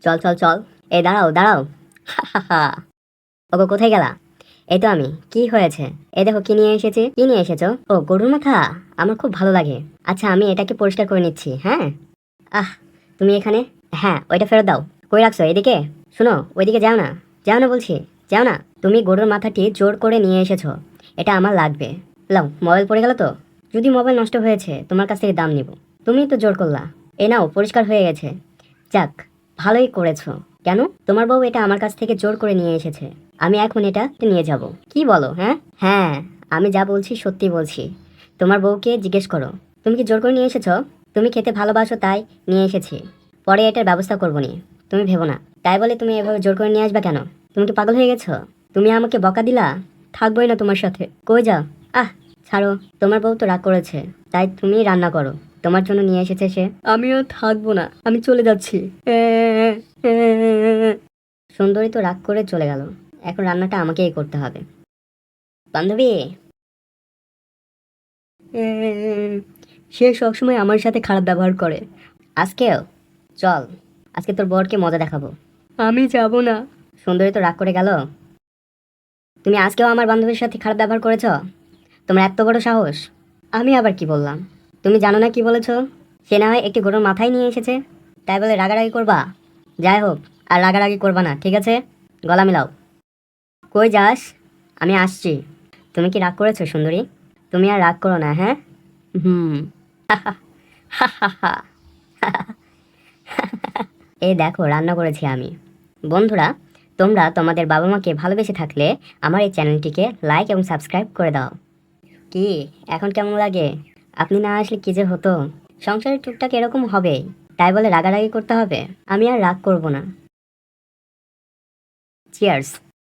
চল চল চল। এই দাঁড়াও দাঁড়াও। ওগো কোথায় গেলা? এই তো আমি। কি হয়েছে? এই দেখো কি নিয়ে এসেছি। কি নিয়ে এসেছো? ও গরুর মাথা। আমার খুব ভালো লাগে। আচ্ছা আমি এটাকে পরিষ্কার করে নিচ্ছি, হ্যাঁ। আহ, তুমি এখানে? হ্যাঁ, ওইটা ফেরত দাও। কই রাখছো? এদিকে শোনো, ওইদিকে যাও না। যাও না বলছি। যাও না। তুমি গরুর মাথাটি জোর করে নিয়ে এসেছো, এটা আমার লাগবে। লাও, মোবাইল পড়ে গেল তো। যদি মোবাইল নষ্ট হয়েছে তোমার কাছ থেকে দাম নিব। তুমিই তো জোর করলা। এ নাও, পরিষ্কার হয়ে গেছে। যাক, ভালোই করেছো। কেন? তোমার বউ এটা আমার কাছ থেকে জোর করে নিয়ে এসেছে। আমি এখন এটা নিয়ে যাব। কি বলো? হ্যাঁ হ্যাঁ, আমি যা বলছি সত্যি বলছি। তোমার বউকে জিজ্ঞেস করো। তুমি কি জোর করে নিয়ে এসেছো? তুমি খেতে ভালোবাসো তাই নিয়ে এসেছি। পরে এটার ব্যবস্থা করবো নি। তুমি ভেবো না। তাই বলে তুমি এভাবে জোর করে নিয়ে আসবে কেন? তুমি কি পাগল হয়ে গেছো? তুমি আমাকে বকা দিলা। থাকবোই না তোমার সাথে। কই যাও? আহ, ছাড়ো। তোমার বউ তো রাগ করেছে, তাই তুমি রান্না করো। তোমার জন্য নিয়ে এসেছে সে। আমিও থাকবো না, আমি চলে যাচ্ছি। সুন্দরী তো রাগ করে চলে গেল। এখন রান্নাটা আমাকেই করতে হবে। বান্ধবী, সে সবসময় আমার সাথে খারাপ ব্যবহার করে। আজকেও চল, আজকে তোর বরকে মজা দেখাবো। আমি যাব না। সুন্দরী তো রাগ করে গেল। তুমি আজকেও আমার বান্ধবীর সাথে খারাপ ব্যবহার করেছ? তোমার এত বড় সাহস! আমি আবার কি বললাম? তুমি জানো না কি বলেছ? সে না হয় একটি গরুর মাথায় নিয়ে এসেছে, তাই বলে রাগারাগি করবা? যাই হোক, আর রাগারাগি করবা না, ঠিক আছে? গলা মিলাও। কই যাস? আমি আসছি। তুমি কি রাগ করেছো সুন্দরী? তুমি আর রাগ করো না, হ্যাঁ? হুম। এই দেখো রান্না করেছি আমি। বন্ধুরা, তোমরা তোমাদের বাবা মাকে ভালোবেসে থাকলে আমার এই চ্যানেলটিকে লাইক এবং সাবস্ক্রাইব করে দাও। কি, এখন কেমন লাগে? আপনি না আসলে কি যে হতো। সংসারের টুকটাক এরকম হবেই, তাই বলে রাগারাগি করতে হবে? আমি আর রাগ করব না। চিয়ার্স।